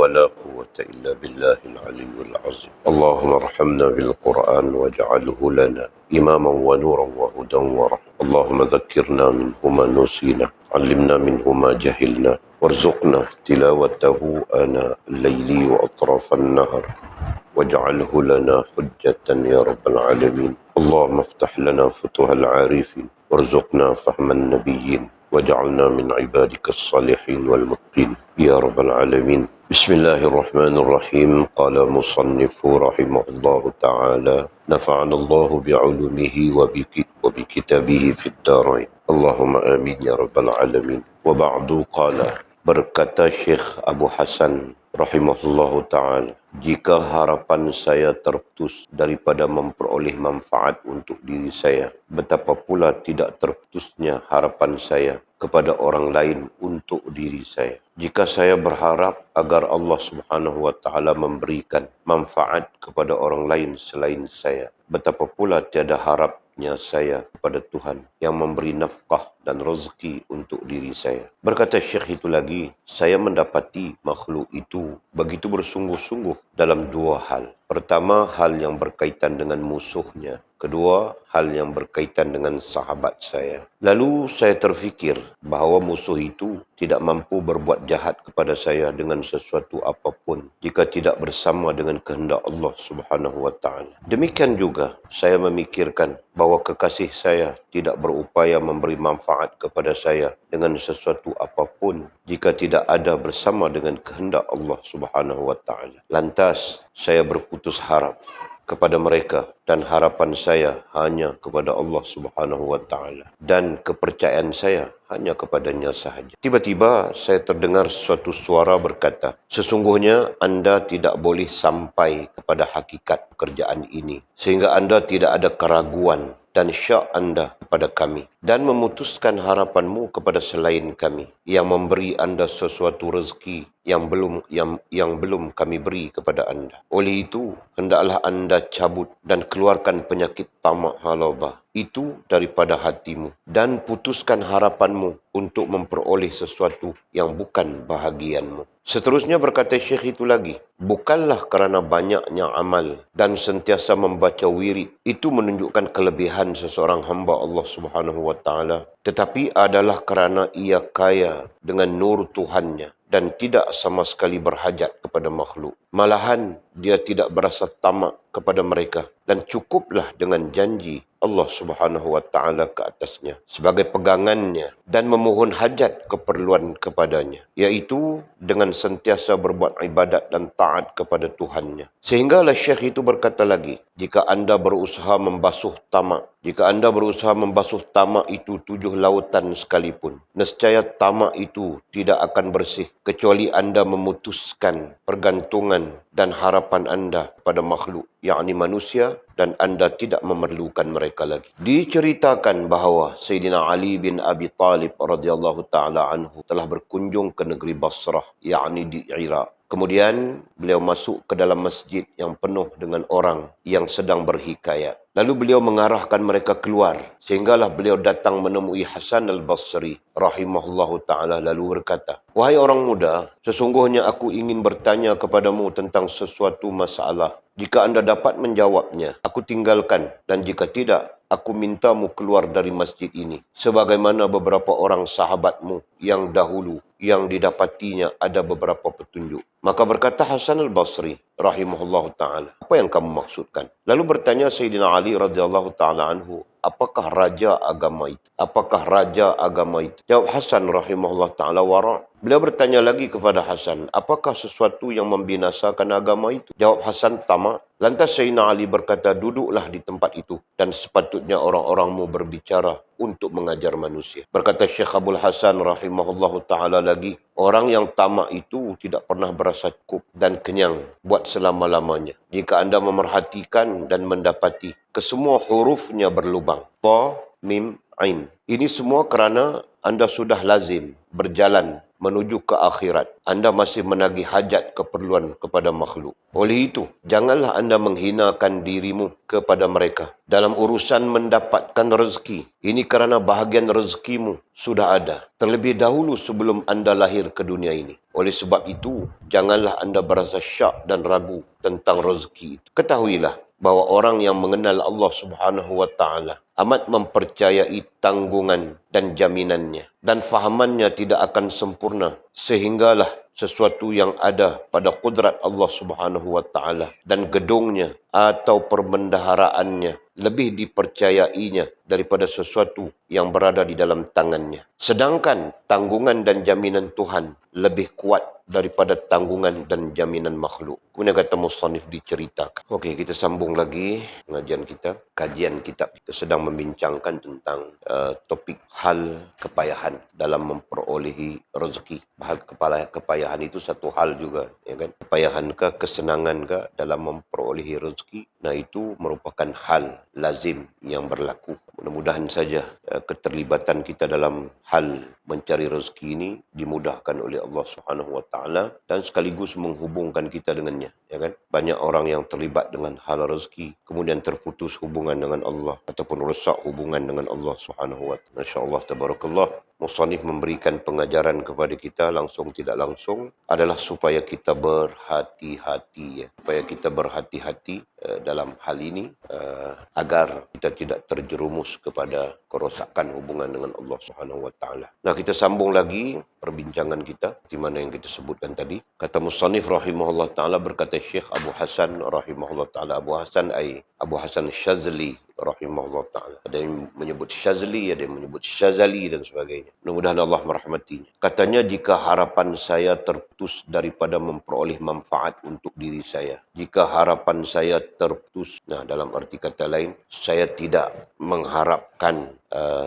ولا قوة إلا بالله العلي العظيم. اللهم ارحمنا بالقرآن واجعله لنا إماما ونورا وهدى ورحمة. اللهم ذكرنا منه ما نسينا، علمنا منه ما جهلنا، وارزقنا تلاوته آناء الليل وأطراف النهر، واجعله لنا حجة يا رب العالمين. اللهم افتح لنا فتوح العارفين، وارزقنا فهم النبيين، واجعلنا من عبادك الصالحين والمتقين يا رب العالمين. بسم الله الرحمن الرحيم. قال مصنف رحمه الله تعالى: نفعنا الله بعلومه وبكتابه في الدارين. اللهم آمين يا رب العالمين. وبعد قال، berkata Syekh Abu Hasan rahimahullahu ta'ala, jika harapan saya terputus daripada memperoleh manfaat untuk diri saya, betapa pula tidak terputusnya harapan saya kepada orang lain untuk diri saya. Jika saya berharap agar Allah Subhanahu wa ta'ala memberikan manfaat kepada orang lain selain saya, betapa pula tiada harapnya saya kepada Tuhan yang memberi nafkah dan rezeki untuk diri saya. Berkata Syekh itu lagi, saya mendapati makhluk itu begitu bersungguh-sungguh dalam dua hal. Pertama, hal yang berkaitan dengan musuhnya. Kedua, hal yang berkaitan dengan sahabat saya. Lalu saya terfikir bahawa musuh itu tidak mampu berbuat jahat kepada saya dengan sesuatu apapun jika tidak bersama dengan kehendak Allah Subhanahu wa ta'ala. Demikian juga saya memikirkan bahawa kekasih saya tidak berupaya memberi manfaat kepada saya dengan sesuatu apapun jika tidak ada bersama dengan kehendak Allah Subhanahu wa ta'ala. Lantas saya berputus harap kepada mereka dan harapan saya hanya kepada Allah Subhanahu wa ta'ala dan kepercayaan saya hanya kepadanya sahaja. Tiba-tiba saya terdengar suatu suara berkata, sesungguhnya anda tidak boleh sampai kepada hakikat pekerjaan ini sehingga anda tidak ada keraguan dan syak anda kepada kami dan memutuskan harapanmu kepada selain kami yang memberi anda sesuatu rezeki yang belum kami beri kepada anda. Oleh itu, hendaklah anda cabut dan keluarkan penyakit tamak halabah itu daripada hatimu dan putuskan harapanmu untuk memperoleh sesuatu yang bukan bahagianmu. Seterusnya berkata Syekh itu lagi, bukanlah kerana banyaknya amal dan sentiasa membaca wirid itu menunjukkan kelebihan seseorang hamba Allah Subhanahu wa ta'ala, tetapi adalah kerana ia kaya dengan nur Tuhannya dan tidak sama sekali berhajat kepada makhluk. Malahan dia tidak berasa tamak kepada mereka dan cukuplah dengan janji Allah Subhanahu wa ta'ala ke atasnya sebagai pegangannya dan memohon hajat keperluan kepadanya, iaitu dengan sentiasa berbuat ibadat dan taat kepada Tuhannya. Sehinggalah Syekh itu berkata lagi, jika anda berusaha membasuh tamak itu 7 lautan sekalipun, nescaya tamak itu tidak akan bersih kecuali anda memutuskan pergantungan dan harapan anda pada makhluk, yakni manusia, dan anda tidak memerlukan mereka lagi. Diceritakan bahawa Sayyidina Ali bin Abi Talib radhiyallahu ta'ala anhu telah berkunjung ke negeri Basrah, yakni di Iraq. Kemudian beliau masuk ke dalam masjid yang penuh dengan orang yang sedang berhikayat. Lalu beliau mengarahkan mereka keluar sehinggalah beliau datang menemui Hasan al-Basri rahimahullahu ta'ala lalu berkata, wahai orang muda, sesungguhnya aku ingin bertanya kepadamu tentang sesuatu masalah. Jika anda dapat menjawabnya, aku tinggalkan, dan jika tidak, aku mintamu keluar dari masjid ini. Sebagaimana beberapa orang sahabatmu yang dahulu yang didapatinya ada beberapa petunjuk. Maka berkata Hasan al-Basri rahimahullahu ta'ala, apa yang kamu maksudkan? Lalu bertanya Sayyidina Ali radhiyallahu ta'ala anhu, apakah raja agama itu? Apakah raja agama itu? Jawab Hasan rahimahullah ta'ala, wara'. Beliau bertanya lagi kepada Hasan, apakah sesuatu yang membinasakan agama itu? Jawab Hasan, tamak. Lantas Sayyidina Ali berkata, duduklah di tempat itu dan sepatutnya orang-orangmu berbicara untuk mengajar manusia. Berkata Syekh Abdul Hasan rahimahullahu ta'ala lagi, orang yang tamak itu tidak pernah berasa cukup dan kenyang buat selama-lamanya. Jika anda memerhatikan dan mendapati kesemua hurufnya berlubang, ta, mim, ain. Ini semua kerana anda sudah lazim berjalan menuju ke akhirat. Anda masih menagih hajat keperluan kepada makhluk. Oleh itu, janganlah anda menghinakan dirimu kepada mereka dalam urusan mendapatkan rezeki. Ini kerana bahagian rezekimu sudah ada terlebih dahulu sebelum anda lahir ke dunia ini. Oleh sebab itu, janganlah anda berasa syak dan ragu tentang rezeki itu. Ketahuilah bahawa orang yang mengenal Allah Subhanahu wa taala amat mempercayai tanggungan dan jaminannya, dan fahamannya tidak akan sempurna sehinggalah sesuatu yang ada pada kudrat Allah Subhanahu wa taala dan gedungnya atau perbendaharaannya lebih dipercayainya daripada sesuatu yang berada di dalam tangannya. Sedangkan tanggungan dan jaminan Tuhan lebih kuat daripada tanggungan dan jaminan makhluk. Kemudian kata musannif diceritakan. Okey, kita sambung lagi pengajian kita. Kajian kitab kita sedang membincangkan tentang topik hal kepayahan dalam memperolehi rezeki. Hal kepayahan itu satu hal juga, ya kan? Kepayahankah, kesenangankah dalam memperolehi rezeki? Nah, itu merupakan hal lazim yang berlaku. Mudah-mudahan saja keterlibatan kita dalam hal mencari rezeki ini dimudahkan oleh Allah Subhanahu wa taala dan sekaligus menghubungkan kita dengannya, ya kan? Banyak orang yang terlibat dengan hal rezeki kemudian terputus hubungan dengan Allah ataupun rosak hubungan dengan Allah Subhanahu wa taala. Masya-Allah, tabarakallah. Musannif memberikan pengajaran kepada kita langsung tidak langsung adalah supaya kita berhati-hati, ya. Supaya kita berhati-hati dalam hal ini agar kita tidak terjerumus kepada kerosakan hubungan dengan Allah Subhanahu wa taala. Nah, kita sambung lagi perbincangan kita di mana yang kita sebutkan tadi. Kata musannif rahimahullah taala, berkata Syekh Abu Hasan rahimahullah taala. Abu Hasan Abu Hasan Syazali rahimahullah ta'ala. Ada yang menyebut Syazali, ada yang menyebut Syazali dan sebagainya. Mudah-mudahan Allah merahmatinya. Katanya, jika harapan saya terputus daripada memperoleh manfaat untuk diri saya. Jika harapan saya terputus, nah dalam arti kata lain, saya tidak mengharapkan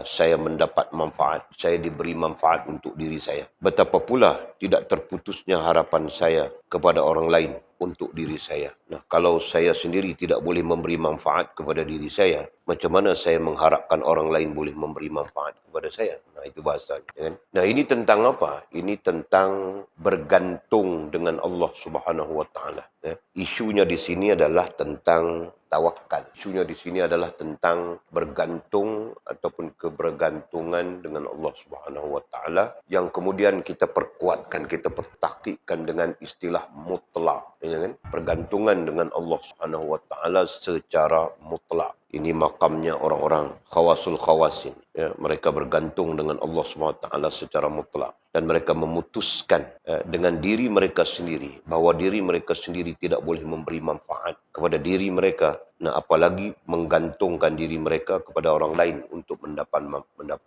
saya mendapat manfaat. Saya diberi manfaat untuk diri saya. Betapa pula tidak terputusnya harapan saya kepada orang lain untuk diri saya. Nah, kalau saya sendiri tidak boleh memberi manfaat kepada diri saya, macam mana saya mengharapkan orang lain boleh memberi manfaat kepada saya? Nah, itu bahasanya. Kan? Nah, ini tentang apa? Ini tentang bergantung dengan Allah Subhanahu wa taala. Ya. Isunya di sini adalah tentang tawakal. Isunya di sini adalah tentang bergantung ataupun kebergantungan dengan Allah Subhanahu wa taala yang kemudian kita perkuatkan, kita pertakikkan dengan istilah mutlak, ya kan? Pergantungan dengan Allah Subhanahu wa taala secara mutlak. Ini makamnya orang-orang khawasul khawasin. Ya, mereka bergantung dengan Allah SWT secara mutlak. Dan mereka memutuskan dengan diri mereka sendiri bahawa diri mereka sendiri tidak boleh memberi manfaat kepada diri mereka. Nah, apalagi menggantungkan diri mereka kepada orang lain untuk mendapat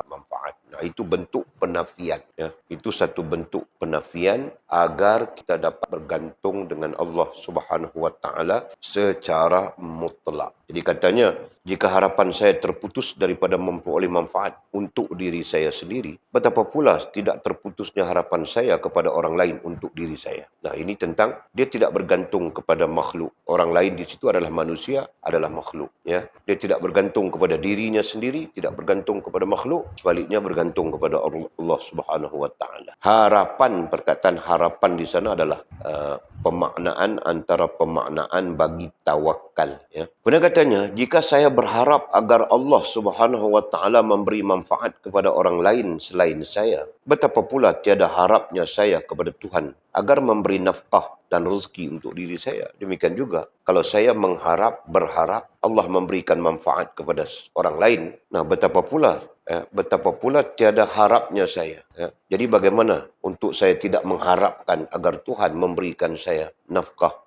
manfaat. Nah, itu bentuk penafian. Ya. Itu satu bentuk penafian agar kita dapat bergantung dengan Allah Subhanahu wa taala secara mutlak. Jadi katanya, jika harapan saya terputus daripada memperoleh manfaat untuk diri saya sendiri, betapa pula tidak terputusnya harapan saya kepada orang lain untuk diri saya. Nah, ini tentang dia tidak bergantung kepada makhluk. Orang lain di situ adalah manusia, adalah makhluk. Ya. Dia tidak bergantung kepada dirinya sendiri, tidak bergantung kepada makhluk. Sebaliknya bergantung kepada Allah Subhanahu wa taala. Harapan, perkataan harapan di sana adalah pemaknaan antara pemaknaan bagi tawakal. Ya. Kemudian katanya, jika saya berharap agar Allah Subhanahu wa taala memberi manfaat kepada orang lain selain saya, betapa pula tiada harapnya saya kepada Tuhan agar memberi nafkah dan rezeki untuk diri saya. Demikian juga kalau saya berharap Allah memberikan manfaat kepada orang lain, nah betapa pula tiada harapnya saya. Ya. Jadi bagaimana untuk saya tidak mengharapkan agar Tuhan memberikan saya nafkah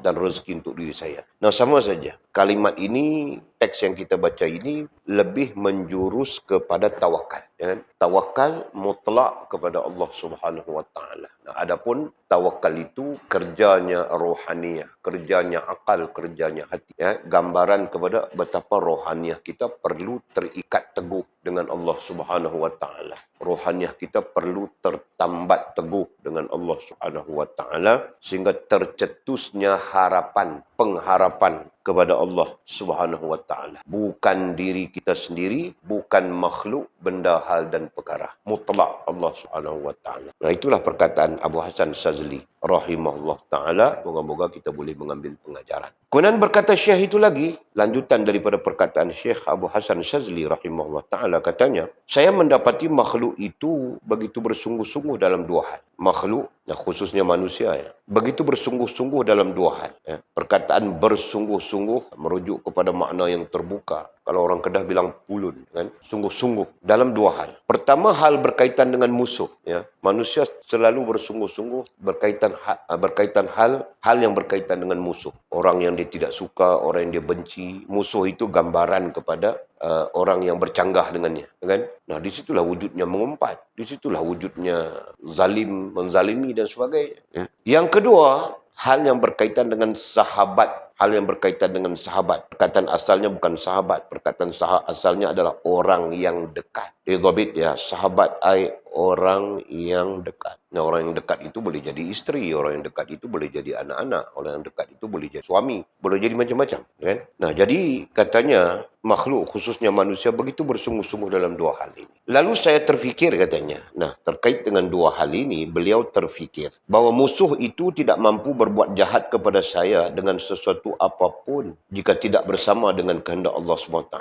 dan rezeki untuk diri saya. Nah, sama saja. Kalimat ini, teks yang kita baca ini lebih menjurus kepada tawakal. Ya. Tawakal mutlak kepada Allah Subhanahu wa taala. Nah, adapun tawakal itu kerjanya rohaniah, kerjanya akal, kerjanya hati. Ya. Gambaran kepada betapa rohaniah kita perlu terikat teguh dengan Allah Subhanahu wa taala. Rohaniah kita perlu tertambat teguh dengan Allah Subhanahu wa taala sehingga tercetusnya pengharapan kepada Allah Subhanahu wa taala. Bukan diri kita sendiri, bukan makhluk, benda, hal dan perkara. Mutlak Allah Subhanahu wa taala. Nah, itulah perkataan Abu Hasan Shazali rahimahullah taala. Moga-moga kita boleh mengambil pengajaran. Kemudian berkata Syekh itu lagi, lanjutan daripada perkataan Syekh Abu Hasan Shazali rahimahullah taala, katanya, saya mendapati makhluk itu begitu bersungguh-sungguh dalam dua hal. Makhluk, khususnya manusia, begitu bersungguh-sungguh dalam dua hal. Perkataan bersungguh-sungguh merujuk kepada makna yang terbuka. Kalau orang Kedah bilang pulun, kan? Sungguh-sungguh dalam dua hal. Pertama, hal berkaitan dengan musuh. Manusia selalu bersungguh-sungguh berkaitan hal yang berkaitan dengan musuh. Orang yang dia tidak suka, orang yang dia benci. Musuh itu gambaran kepada orang yang bercanggah dengannya, kan? Nah, disitulah wujudnya mengumpat, disitulah wujudnya zalim, menzalimi dan sebagainya. Yang kedua, hal yang berkaitan dengan sahabat. Hal yang berkaitan dengan sahabat. Perkataan asalnya bukan sahabat. Perkataan asalnya adalah orang yang dekat. Idhabit sahabat orang yang dekat. Nah, orang yang dekat itu boleh jadi isteri, orang yang dekat itu boleh jadi anak-anak, orang yang dekat itu boleh jadi suami, boleh jadi macam-macam, kan? Nah, jadi katanya makhluk khususnya manusia begitu bersungguh-sungguh dalam dua hal ini. Lalu saya terfikir, katanya. Nah, terkait dengan dua hal ini, beliau terfikir bahawa musuh itu tidak mampu berbuat jahat kepada saya dengan sesuatu apapun jika tidak bersama dengan kehendak Allah SWT.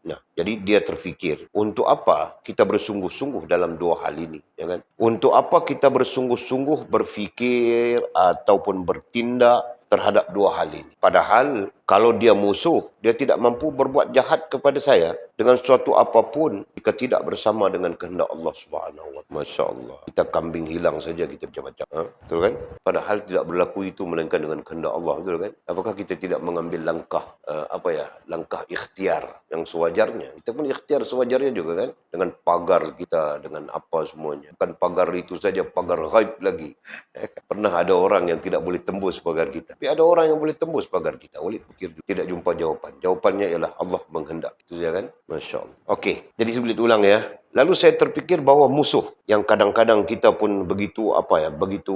Nah, jadi dia terfikir, untuk apa kita bersungguh-sungguh dalam dua hal ini, kan? Untuk apa kita bersungguh-sungguh berfikir ataupun bertindak terhadap dua hal ini. Padahal kalau dia musuh, dia tidak mampu berbuat jahat kepada saya dengan suatu apapun jika tidak bersama dengan kehendak Allah Subhanahu wa taala. Masya-Allah. Kita kambing hilang saja kita macam-macam, betul kan? Padahal tidak berlaku itu melainkan dengan kehendak Allah, betul kan? Apakah kita tidak mengambil langkah langkah ikhtiar yang sewajarnya? Kita pun ikhtiar sewajarnya juga, kan? Dengan pagar kita, dengan apa semuanya. Bukan pagar itu saja, pagar ghaib lagi. Pernah ada orang yang tidak boleh tembus pagar kita. Tapi ada orang yang boleh tembus pagar kita. Boleh fikir, tidak jumpa jawapan. Jawapannya ialah Allah menghendak. Itu saja, kan? Masya Allah. Okey, jadi saya boleh ulang ya. Lalu saya terfikir bahawa musuh yang kadang-kadang kita pun begitu begitu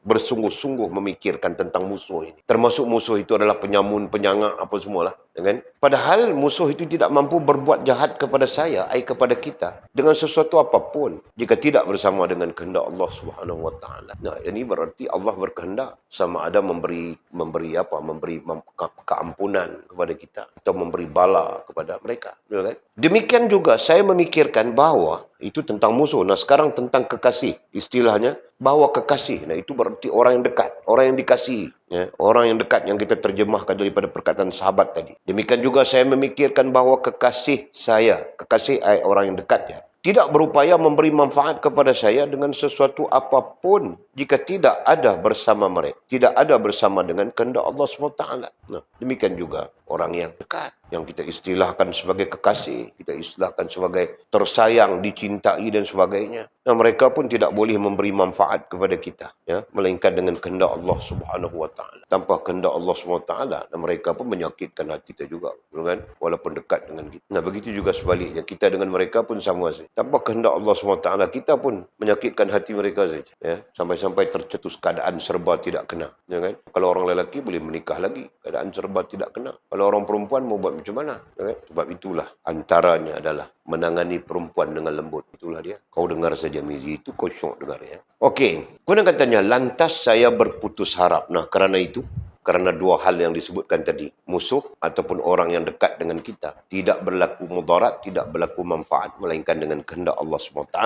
bersungguh-sungguh memikirkan tentang musuh ini. Termasuk musuh itu adalah penyamun, penyangak, apa semualah, kan? Padahal musuh itu tidak mampu berbuat jahat kepada saya, kepada kita dengan sesuatu apapun jika tidak bersama dengan kehendak Allah Subhanahu wa taala. Nah, ini berarti Allah berkehendak, sama ada memberi keampunan kepada kita atau memberi bala kepada mereka, betul kan? Demikian juga saya memikirkan bahawa itu tentang musuh. Nah, sekarang tentang kekasih. Istilahnya bahawa kekasih. Nah, itu berarti orang yang dekat, orang yang dikasihi, orang yang dekat yang kita terjemahkan daripada perkataan sahabat tadi. Demikian juga saya memikirkan bahawa kekasih orang yang dekat, tidak berupaya memberi manfaat kepada saya dengan sesuatu apapun jika tidak ada bersama mereka. Tidak ada bersama dengan kehendak Allah SWT. Nah, demikian juga orang yang dekat, yang kita istilahkan sebagai kekasih, kita istilahkan sebagai tersayang, dicintai dan sebagainya. Nah, mereka pun tidak boleh memberi manfaat kepada kita, melainkan dengan kehendak Allah Subhanahu wa taala. Tanpa kehendak Allah Subhanahu wa taala, mereka pun menyakitkan hati kita juga, kan? Walaupun dekat dengan kita. Nah, begitu juga sebaliknya, kita dengan mereka pun sama saja. Tanpa kehendak Allah Subhanahu wa taala, kita pun menyakitkan hati mereka saja, sampai-sampai tercetus keadaan serba tidak kena, kan? Kalau orang lelaki boleh menikah lagi, keadaan serba tidak kena. Kalau orang perempuan mau buat macam mana? Sebab itulah antaranya adalah menangani perempuan dengan lembut. Itulah dia. Kau dengar saja Mizi itu, kau syok dengar, ya. Okey. Kemudian katanya, lantas saya berputus harap. Nah, kerana dua hal yang disebutkan tadi, musuh ataupun orang yang dekat dengan kita, tidak berlaku mudarat, tidak berlaku manfaat, melainkan dengan kehendak Allah SWT.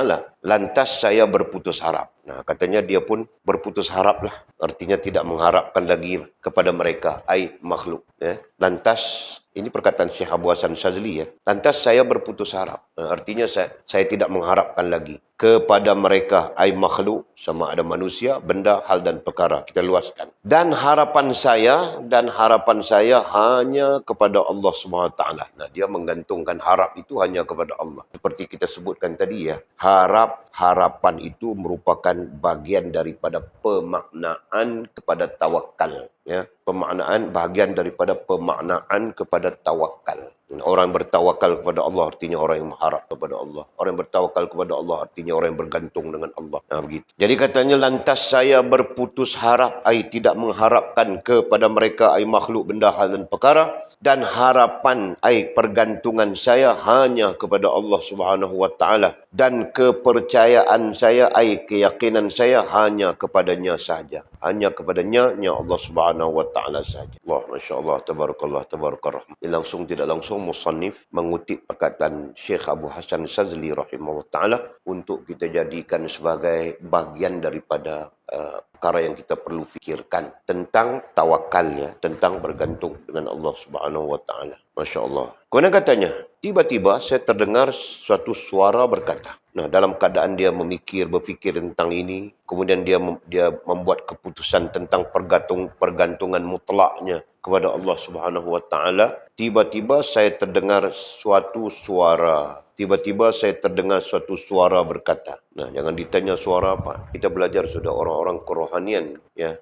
Lantas saya berputus harap. Nah, katanya dia pun berputus harap lah. Artinya tidak mengharapkan lagi kepada mereka, makhluk. Lantas, ini perkataan Syekh Abu Hasan Shazali, lantas saya berputus harap. Artinya saya tidak mengharapkan lagi kepada mereka, makhluk, sama ada manusia, benda, hal dan perkara. Kita luaskan. Dan harapan saya hanya kepada Allah SWT. Nah, dia menggantungkan harap itu hanya kepada Allah. Seperti kita sebutkan tadi, harapan itu merupakan bagian daripada pemaknaan kepada tawakal. ya, pemaknaan bahagian daripada pemaknaan kepada tawakal. Orang yang bertawakal kepada Allah artinya orang yang mengharap kepada Allah. Orang yang bertawakal kepada Allah artinya orang yang bergantung dengan Allah. Nah, begitu. Jadi katanya lantas saya berputus harap, ai tidak mengharapkan kepada mereka, ai makhluk, benda, hal dan perkara, dan harapan, ai pergantungan saya hanya kepada Allah Subhanahu wa taala, dan kepercayaan saya, ai keyakinan saya hanya kepadanya sahaja. Hanya kepadanya, ya Allah Subhanahu wa taala sahaja. Allah, masya-Allah, tabarakallah, tabarakallah. Langsung tidak langsung musannif mengutip perkataan Syekh Abu Hasan Shazali rahimahullah taala untuk kita jadikan sebagai bahagian daripada perkara yang kita perlu fikirkan tentang tawakal, ya, tentang bergantung dengan Allah Subhanahu wa taala. Masya-Allah. Kemudian katanya, tiba-tiba saya terdengar suatu suara berkata. Nah, dalam keadaan dia berfikir tentang ini, kemudian dia membuat keputusan tentang pergantungan mutlaknya kepada Allah Subhanahu wa taala, tiba-tiba saya terdengar suatu suara. Tiba-tiba saya terdengar suatu suara berkata. Nah, jangan ditanya suara apa. Kita belajar sudah orang-orang kerohanian, ya.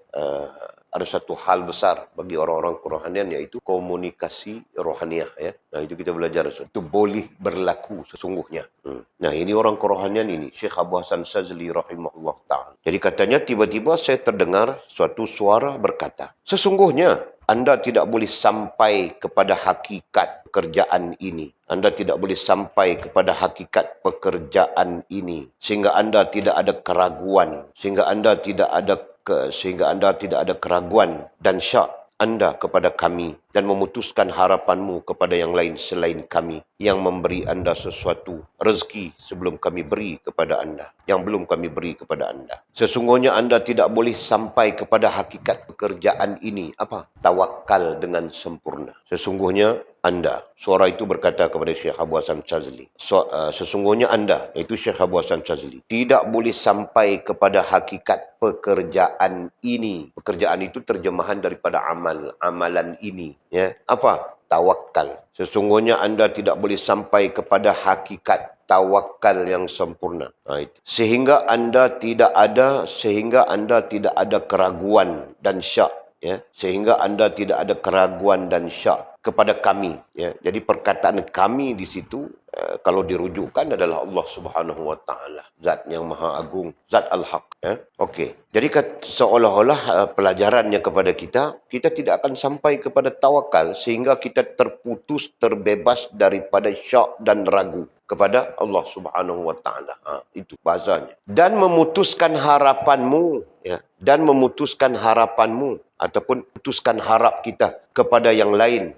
Ada satu hal besar bagi orang-orang kerohanian, yaitu komunikasi rohaniah, ya. Nah, itu kita belajar. Itu boleh berlaku sesungguhnya. Nah, ini orang kerohanian ini, Syekh Abu Hasan Shazali rahimahullah ta'ala. Jadi katanya, tiba-tiba saya terdengar suatu suara berkata, sesungguhnya Anda tidak boleh sampai kepada hakikat pekerjaan ini. Anda tidak boleh sampai kepada hakikat pekerjaan ini. Sehingga Anda tidak ada keraguan. Sehingga Anda tidak ada keraguan dan syak Anda kepada kami dan memutuskan harapanmu kepada yang lain selain kami yang memberi Anda sesuatu rezeki sebelum kami beri kepada Anda, yang belum kami beri kepada Anda. Sesungguhnya Anda tidak boleh sampai kepada hakikat pekerjaan ini. Apa? Tawakal dengan sempurna. Sesungguhnya Anda, suara itu berkata kepada Syekh Abu Hasan Shazali, sesungguhnya Anda, iaitu Syekh Abu Hasan Shazali, tidak boleh sampai kepada hakikat pekerjaan ini. Pekerjaan itu terjemahan daripada amalan ini. Ya, apa? Tawakal. Sesungguhnya Anda tidak boleh sampai kepada hakikat tawakal yang sempurna. Sehingga Anda tidak ada keraguan dan syak. Ya, sehingga Anda tidak ada keraguan dan syak kepada kami. Ya, jadi perkataan kami di situ kalau dirujukkan adalah Allah Subhanahu wa taala, Zat yang Maha Agung, Zat Al-Haq. Ya, okey. Jadi seolah-olah pelajarannya kepada kita tidak akan sampai kepada tawakal sehingga kita terbebas daripada syak dan ragu kepada Allah Subhanahu wa taala. Itu bahasanya. Dan memutuskan harapanmu, ya, dan memutuskan harapanmu ataupun putuskan harap kita kepada yang lain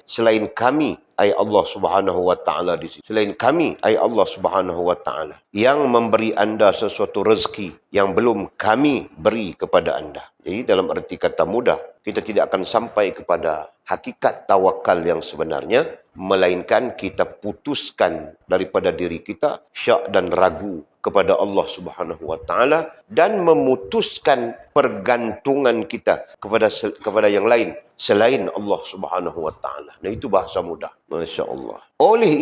selain kami, ai Allah Subhanahu wa taala di sini. Selain kami, ai Allah Subhanahu wa taala yang memberi Anda sesuatu rezeki yang belum kami beri kepada Anda. Jadi dalam arti kata mudah, kita tidak akan sampai kepada hakikat tawakal yang sebenarnya, melainkan kita putuskan daripada diri kita syak dan ragu kepada Allah Subhanahu wa taala dan memutuskan pergantungan kita kepada yang lain selain Allah Subhanahu wa taala. Nah, itu bahasa mudah. Masya-Allah. Oleh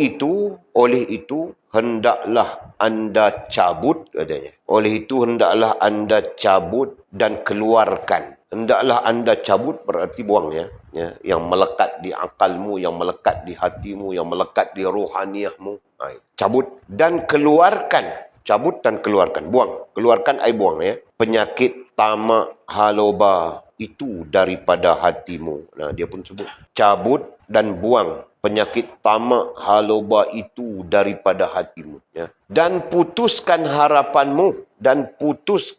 itu hendaklah Anda cabut, katanya. Oleh itu hendaklah Anda cabut dan keluarkan. Hendaklah Anda cabut berarti buang, ya. Ya, yang melekat di akalmu, yang melekat di hatimu, yang melekat di rohaniahmu. Cabut dan keluarkan. Cabut dan keluarkan. Buang. Keluarkan ai buang, ya. Penyakit tamak haloba itu daripada hatimu. Nah, dia pun sebut. Cabut dan buang penyakit tamak haloba itu daripada hatimu. Ya. Dan putuskan harapanmu. Putus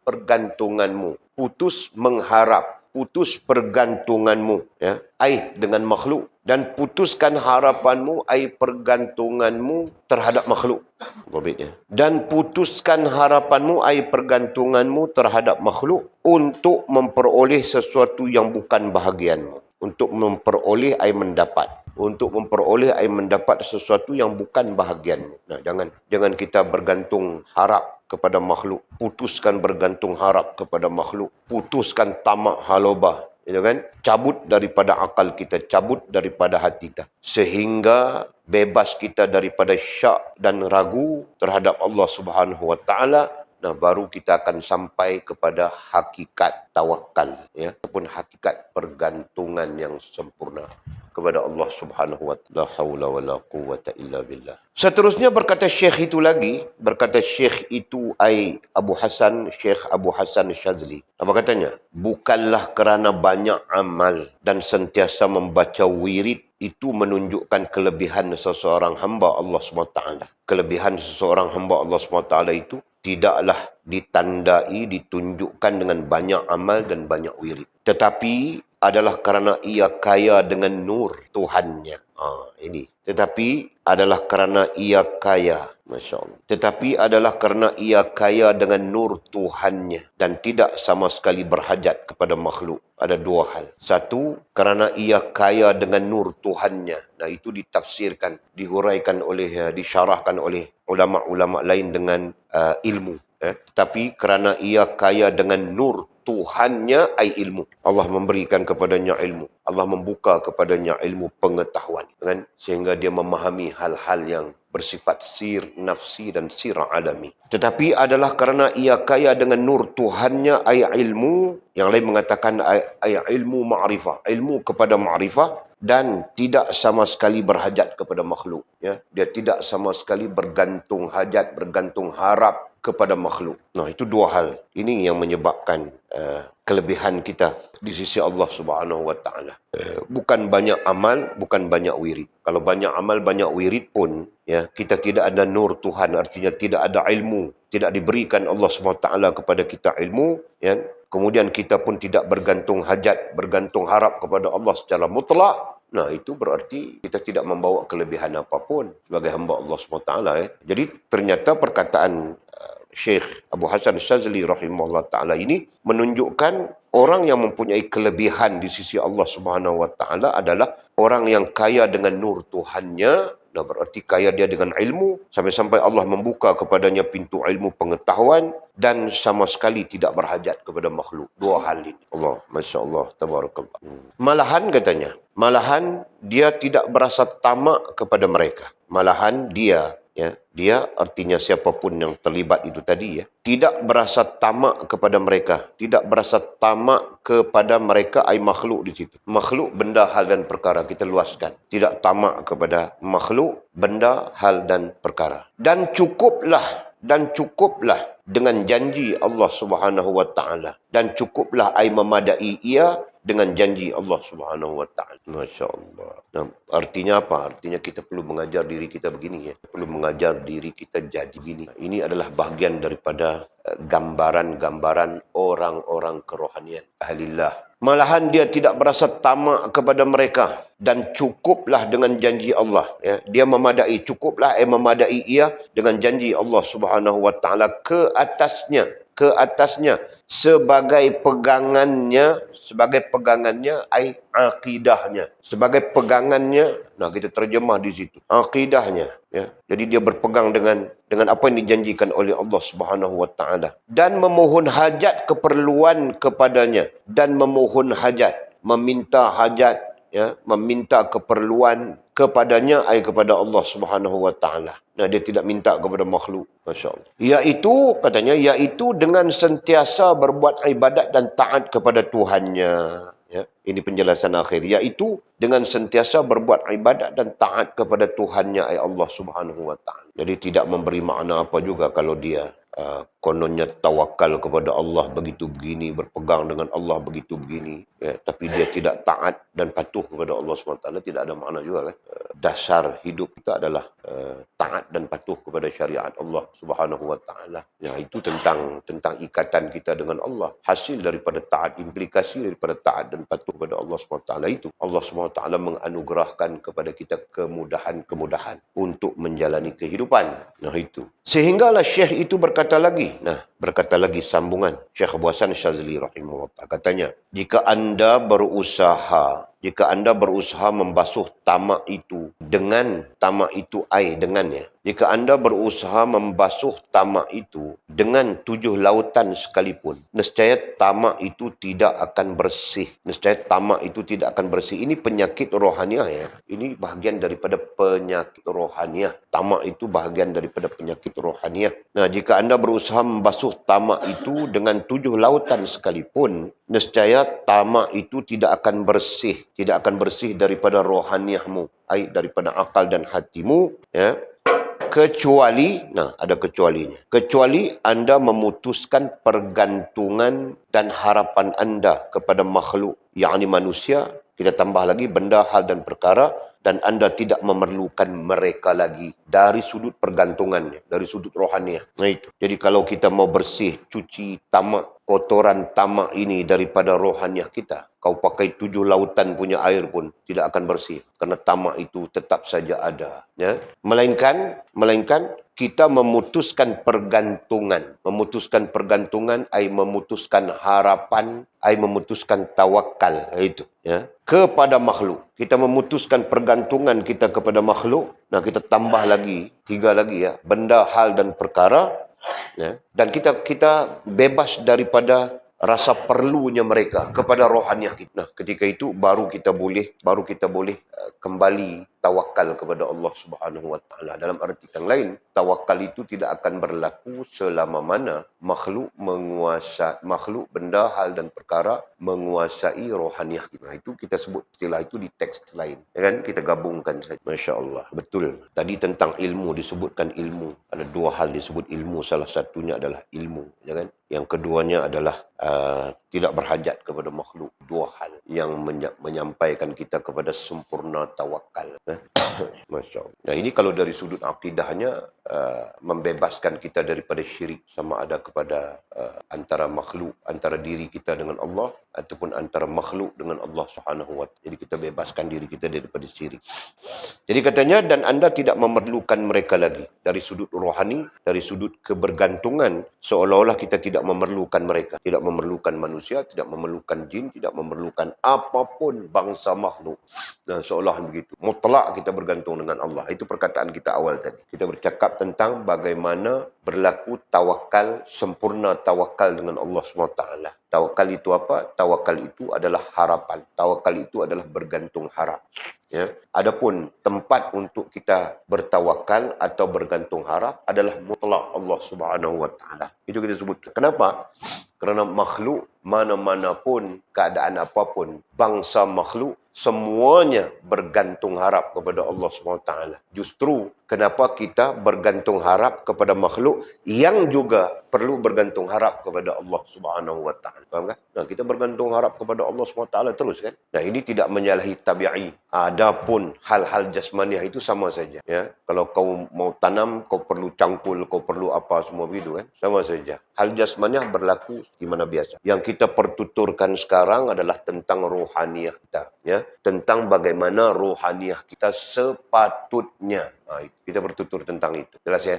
pergantunganmu. Putus mengharap. Putus pergantunganmu, ya, ai dengan makhluk, dan putuskan harapanmu, ai pergantunganmu terhadap makhluk. Babitnya. Dan putuskan harapanmu, ai pergantunganmu terhadap makhluk untuk memperoleh sesuatu yang bukan bahagianmu. Untuk memperoleh, ai mendapat. Untuk memperoleh, ai mendapat sesuatu yang bukan bahagianmu. Nah, jangan kita bergantung harap kepada makhluk. Putuskan bergantung harap kepada makhluk. Putuskan tamak halobah. Itu kan? Cabut daripada akal kita. Cabut daripada hati kita. Sehingga bebas kita daripada syak dan ragu terhadap Allah Subhanahu wa taala Nah, baru kita akan sampai kepada hakikat tawakal, ya, ataupun hakikat pergantungan yang sempurna kepada Allah Subhanahu wa taala. La haula wala quwwata illa billah. Seterusnya berkata Syekh itu lagi, berkata Syekh itu Abu Hasan, Syekh Abu Hasan Syazli. Apa katanya? Bukanlah kerana banyak amal dan sentiasa membaca wirid itu menunjukkan kelebihan seseorang hamba Allah SWT. Kelebihan seseorang hamba Allah SWT itu tidaklah ditandai, ditunjukkan dengan banyak amal dan banyak wirid. Tetapi adalah kerana ia kaya dengan nur Tuhannya. Ini. Tetapi adalah kerana ia kaya. Masya Allah. Tetapi adalah kerana ia kaya dengan nur Tuhannya dan tidak sama sekali berhajat kepada makhluk. Ada dua hal. Satu, kerana ia kaya dengan nur Tuhannya. Nah, itu ditafsirkan, dihuraikan oleh, disyarahkan oleh ulama-ulama lain dengan ilmu. Tapi kerana ia kaya dengan nur Tuhannya, ilmu. Allah memberikan kepadanya ilmu. Allah membuka kepadanya ilmu pengetahuan. Kan? Sehingga dia memahami hal-hal yang bersifat sir nafsi dan sir alami. Tetapi adalah kerana ia kaya dengan nur Tuhannya, ilmu. Yang lain mengatakan ilmu ma'rifah. Ilmu kepada ma'rifah. Dan tidak sama sekali berhajat kepada makhluk. Ya? Dia tidak sama sekali bergantung hajat, bergantung harap kepada makhluk. Nah, itu dua hal. Ini yang menyebabkan kelebihan kita di sisi Allah Subhanahu wa taala. Bukan banyak amal, bukan banyak wirid. Kalau banyak amal, banyak wirid pun, ya, kita tidak ada nur Tuhan, artinya tidak ada ilmu, tidak diberikan Allah SWT kepada kita ilmu, ya. Kemudian kita pun tidak bergantung hajat, bergantung harap kepada Allah secara mutlak. Nah, itu berarti kita tidak membawa kelebihan apapun sebagai hamba Allah SWT. Jadi ternyata perkataan Syekh Abu Hasan Syazli rahimahullah ta'ala ini menunjukkan orang yang mempunyai kelebihan di sisi Allah Subhanahu wa taala adalah orang yang kaya dengan nur Tuhannya. Nah, berarti kaya dia dengan ilmu sampai-sampai Allah membuka kepadanya pintu ilmu pengetahuan dan sama sekali tidak berhajat kepada makhluk. Dua hal ini. Allah, Masya Allah, tabarakallah. Malahan katanya, malahan dia tidak berasa tamak kepada mereka. Malahan dia, ya, dia artinya siapapun yang terlibat itu tadi, ya, tidak berasa tamak kepada mereka, tidak berasa tamak kepada mereka, makhluk di situ. Makhluk, benda, hal dan perkara, kita luaskan. Tidak tamak kepada makhluk, benda, hal dan perkara. Dan cukuplah dengan janji Allah Subhanahu wa taala, dan cukuplah memadai ia dengan janji Allah Subhanahu wa taala. Masya-Allah. Nah, artinya apa? Artinya kita perlu mengajar diri kita begini, ya. Perlu mengajar diri kita jadi begini. Ini adalah bahagian daripada gambaran-gambaran orang-orang kerohanian ahlillah. Malahan dia tidak berasa tamak kepada mereka dan cukuplah dengan janji Allah, ya. Dia memadai, cukuplah memadai ia dengan janji Allah Subhanahu wa taala ke atasnya sebagai pegangannya akidahnya, sebagai pegangannya. Nah, kita terjemah di situ akidahnya, ya. Jadi dia berpegang dengan apa yang dijanjikan oleh Allah Subhanahu wa taala dan memohon hajat keperluan kepadanya, dan memohon hajat, meminta hajat, ya, meminta keperluan kepadanya, kepada Allah Subhanahu wa taala. Nah, dia tidak minta kepada makhluk. Masya-Allah. Yaitu dengan sentiasa berbuat ibadat dan taat kepada Tuhannya. Ya, ini penjelasan akhir. Yaitu dengan sentiasa berbuat ibadat dan taat kepada Tuhannya, Allah Subhanahu wa taala. Jadi tidak memberi makna apa juga kalau dia kononnya tawakal kepada Allah begitu begini, berpegang dengan Allah begitu begini, ya, tapi dia tidak taat dan patuh kepada Allah SWT, tidak ada makna juga, kan? Dasar hidup kita adalah taat dan patuh kepada syariat Allah Subhanahu wa taala. Ya, itu tentang ikatan kita dengan Allah. Hasil daripada taat, implikasi daripada taat dan patuh kepada Allah SWT itu, Allah SWT menganugerahkan kepada kita kemudahan untuk menjalani kehidupan. Nah, itu. Sehinggalah Syekh itu berkata lagi. Nah, berkata lagi sambungan Syekh Abu Hasan Syazli rahimahullah. Katanya, jika anda berusaha membasuh tamak itu dengannya. Jika anda berusaha membasuh tamak itu dengan 7 lautan sekalipun, nescaya tamak itu tidak akan bersih. Ini penyakit rohaniah, ya. Ini bahagian daripada penyakit rohaniah. Tamak itu bahagian daripada penyakit rohaniah. Nah, jika anda berusaha membasuh tamak itu dengan 7 lautan sekalipun, nescaya tamak itu tidak akan bersih daripada rohaniahmu, daripada akal dan hatimu, ya. Kecuali, ada kecualinya. Kecuali anda memutuskan pergantungan dan harapan anda kepada makhluk, yakni manusia, kita tambah lagi benda, hal dan perkara, dan anda tidak memerlukan mereka lagi dari sudut pergantungannya, dari sudut rohaniah. Nah itu. Jadi kalau kita mau bersih, cuci tamak, kotoran tamak ini daripada rohaniah kita, kau pakai 7 lautan punya air pun tidak akan bersih. Karena tamak itu tetap saja ada. Ya. Melainkan kita memutuskan pergantungan. Memutuskan pergantungan, memutuskan harapan, memutuskan tawakal. Itu. Ya. Kepada makhluk. Kita memutuskan pergantungan kita kepada makhluk. Nah, kita tambah lagi, 3 lagi ya. Benda, hal dan perkara. Ya. Dan kita bebas daripada rasa perlunya mereka kepada rohaniah kita. Nah, ketika itu baru kita boleh kembali tawakal kepada Allah Subhanahu wa taala. Dalam arti yang lain, tawakal itu tidak akan berlaku selama mana makhluk benda, hal dan perkara menguasai rohaniah kita. Nah, itu kita sebut istilah itu di teks lain. Ya kan? Kita gabungkan saja. Masya-Allah. Betul. Tadi tentang ilmu disebutkan ilmu. Ada 2 hal disebut ilmu. Salah satunya adalah ilmu, ya kan? Yang keduanya adalah tidak berhajat kepada makhluk. 2 hal yang menyampaikan kita kepada sempurna tawakal. Masya Allah. Nah, ini kalau dari sudut akidahnya membebaskan kita daripada syirik, sama ada kepada antara makhluk, antara diri kita dengan Allah, ataupun antara makhluk dengan Allah Subhanahu wa taala. Jadi kita bebaskan diri kita daripada syirik. Jadi katanya, dan anda tidak memerlukan mereka lagi. Dari sudut rohani, dari sudut kebergantungan, seolah-olah kita tidak memerlukan mereka. Tidak memerlukan manusia, tidak memerlukan jin, tidak memerlukan apapun bangsa makhluk. Nah, seolah begitu. Mutlak kita bergantung dengan Allah. Itu perkataan kita awal tadi. Kita bercakap tentang bagaimana berlaku tawakal, sempurna tawakal dengan Allah SWT. Tawakal itu apa? Tawakal itu adalah harapan. Tawakal itu adalah bergantung harap. Ya. Adapun tempat untuk kita bertawakal atau bergantung harap adalah mutlak Allah Subhanahu wa taala. Itu kita sebut. Kenapa? Kerana makhluk mana-mana pun, keadaan apapun, bangsa makhluk semuanya bergantung harap kepada Allah SWT. Justru kenapa kita bergantung harap kepada makhluk yang juga perlu bergantung harap kepada Allah Subhanahu wa taala. Faham kan? Nah, kita bergantung harap kepada Allah SWT terus kan? Nah, ini tidak menyalahi tabi'i. Adapun hal-hal jasmaniah itu sama saja, ya. Kalau kau mau tanam, kau perlu cangkul, kau perlu apa semua begitu kan? Sama saja. Hal jasmaniah berlaku di mana biasa. Yang kita pertuturkan sekarang adalah tentang rohaniah kita, ya. Tentang bagaimana rohaniah kita sepatutnya. Kita bertutur tentang itu. Jelas ya?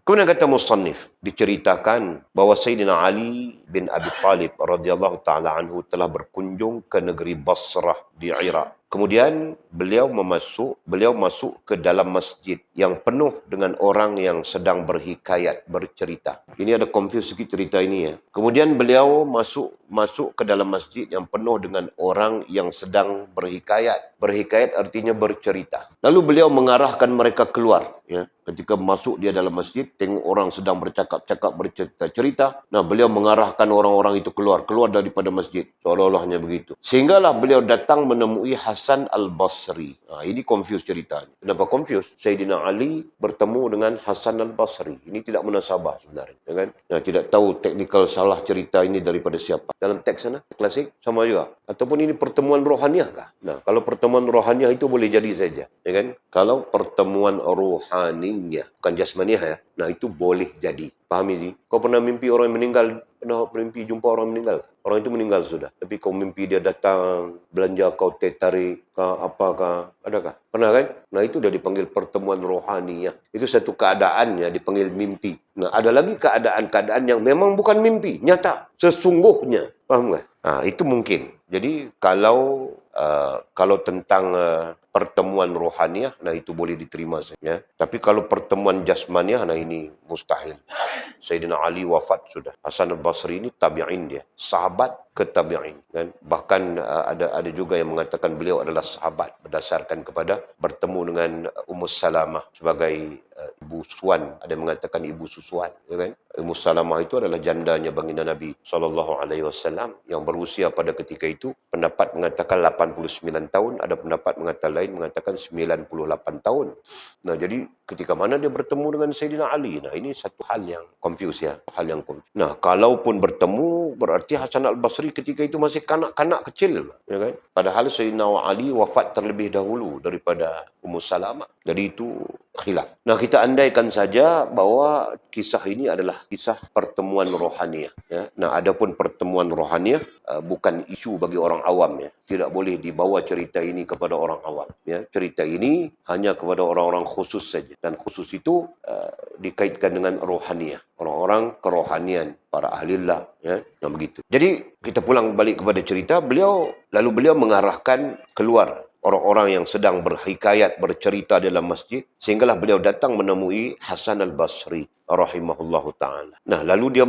Kemudian kata musannif, diceritakan bahawa Sayyidina Ali bin Abi Talib radhiyallahu ta'ala anhu telah berkunjung ke negeri Basrah di Iraq. Kemudian beliau masuk ke dalam masjid yang penuh dengan orang yang sedang berhikayat, bercerita. Ini ada confuse sikit cerita ini ya. Kemudian beliau masuk ke dalam masjid yang penuh dengan orang yang sedang berhikayat. Berhikayat artinya bercerita. Lalu beliau mengarahkan mereka keluar. Ya. Ketika masuk dia dalam masjid, tengok orang sedang bercakap-cakap, bercerita-cerita. Nah, beliau mengarahkan orang-orang itu keluar daripada masjid. Seolah-olahnya begitu. Sehinggalah beliau datang menemui Hasan al-Basri. Nah, ini confuse ceritanya. Kenapa confuse? Sayyidina Ali bertemu dengan Hasan al-Basri. Ini tidak munasabah sebenarnya. Ya kan? Nah, tidak tahu teknikal salah cerita ini daripada siapa. Dalam teks sana, klasik, sama juga. Ataupun ini pertemuan rohaniah kah? Nah, kalau pertemuan rohaniah itu boleh jadi saja. Ya kan? Kalau pertemuan rohaniah, bukan jasmaniah ya. Nah, itu boleh jadi. Pahami sih? Kau pernah mimpi orang yang meninggal? Pernah mimpi jumpa orang meninggal? Orang itu meninggal sudah. Tapi kau mimpi dia datang, belanja kau tarik, apakah? Adakah? Pernah kan? Nah, itu dah dipanggil pertemuan rohani ya. Itu satu keadaan ya, dipanggil mimpi. Nah, ada lagi keadaan-keadaan yang memang bukan mimpi, nyata, sesungguhnya. Paham kan? Nah, itu mungkin. Jadi, kalau tentang pertemuan rohaniah, nah itu boleh diterima saja. Tapi kalau pertemuan jasmaniah, nah ini mustahil. Sayyidina Ali wafat sudah. Hasan al-Basri ini tabi'in dia. Sahabat ke tabi'in. Kan? Bahkan ada juga yang mengatakan beliau adalah sahabat berdasarkan kepada bertemu dengan Ummu Salamah sebagai Ibu Suwan, ada yang mengatakan Ibu Susuan, ya kan? Ummu Salamah itu adalah jandanya baginda Nabi SAW yang berusia pada ketika itu, pendapat mengatakan 89 tahun, ada pendapat mengatakan 98 tahun. Nah, jadi ketika mana dia bertemu dengan Sayyidina Ali? Nah, ini satu hal yang confuse ya, hal yang confuse. Nah, kalaupun bertemu berarti Hasan Al-Basri ketika itu masih kanak-kanak kecil, ya kan? Padahal Sayyidina Ali wafat terlebih dahulu daripada Ummu Salamah. Jadi itu khilaf. Nah, kita andaikan saja bahwa kisah ini adalah kisah pertemuan rohaniah. Ya. Nah, adapun pertemuan rohaniah bukan isu bagi orang awam. Ya. Tidak boleh dibawa cerita ini kepada orang awam. Ya. Cerita ini hanya kepada orang-orang khusus saja. Dan khusus itu dikaitkan dengan rohaniah. Orang-orang kerohanian, para ahlillah. Ya. Nah, begitu. Jadi, kita pulang balik kepada cerita. Lalu beliau mengarahkan keluar orang-orang yang sedang berhikayat, bercerita dalam masjid, sehinggalah beliau datang menemui Hasan Al-Basri rahimahullahu ta'ala. Nah, lalu dia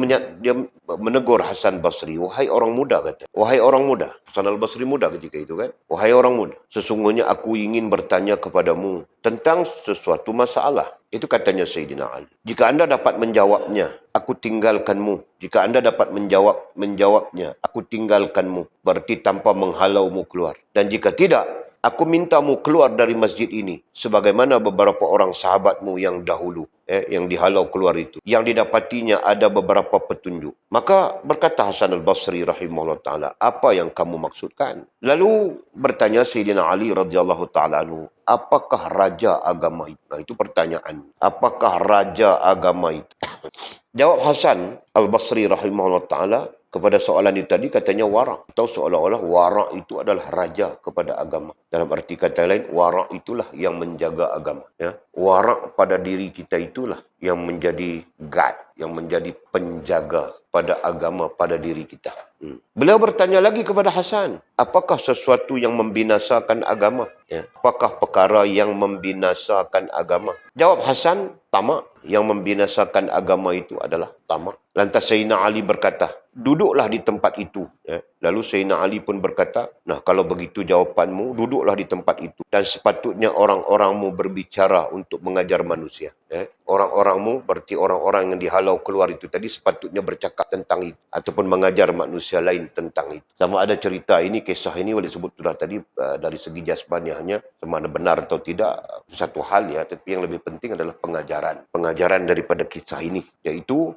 menegur Hasan Basri, wahai orang muda, kata. Wahai orang muda. Hasan Al-Basri muda ketika itu kan. Wahai orang muda, sesungguhnya aku ingin bertanya kepadamu tentang sesuatu masalah. Itu katanya Sayyidina Ali. Jika anda dapat menjawabnya, aku tinggalkanmu. Jika anda dapat menjawabnya, aku tinggalkanmu. Berarti tanpa menghalaumu keluar. Dan jika tidak, aku mintamu keluar dari masjid ini. Sebagaimana beberapa orang sahabatmu yang dahulu. Yang dihalau keluar itu. Yang didapatinya ada beberapa petunjuk. Maka berkata Hasan Al-Basri rahimahullah ta'ala, apa yang kamu maksudkan? Lalu bertanya Sayyidina Ali radhiyallahu ta'ala anhu, apakah raja agama itu? Nah, itu pertanyaan. Apakah raja agama itu? Jawab Hasan Al-Basri rahimahullah ta'ala kepada soalan itu tadi, katanya wara'. Atau seolah-olah wara' itu adalah raja kepada agama. Dalam arti kata lain, wara' itulah yang menjaga agama. Ya. Wara' pada diri kita itulah yang menjadi guard, yang menjadi penjaga pada agama, pada diri kita. Beliau bertanya lagi kepada Hasan, apakah sesuatu yang membinasakan agama? Ya. Apakah perkara yang membinasakan agama? Jawab Hasan, tamak. Yang membinasakan agama itu adalah tamak. Lantas Sayyidina Ali berkata, duduklah di tempat itu. Ya. Lalu Sayyidina Ali pun berkata, nah kalau begitu jawapanmu, duduklah di tempat itu. Dan sepatutnya orang-orangmu berbicara untuk mengajar manusia. Ya. Orang-orangmu, berarti orang-orang yang dihalau keluar itu tadi, sepatutnya bercakap tentang itu. Ataupun mengajar manusia lain tentang itu. Sama ada cerita ini, kisah ini boleh sebut sudah tadi, dari segi jasmaniahnya, sama ada benar atau tidak, satu hal ya. Tapi yang lebih penting adalah pengajaran. Pengajaran daripada kisah ini, yaitu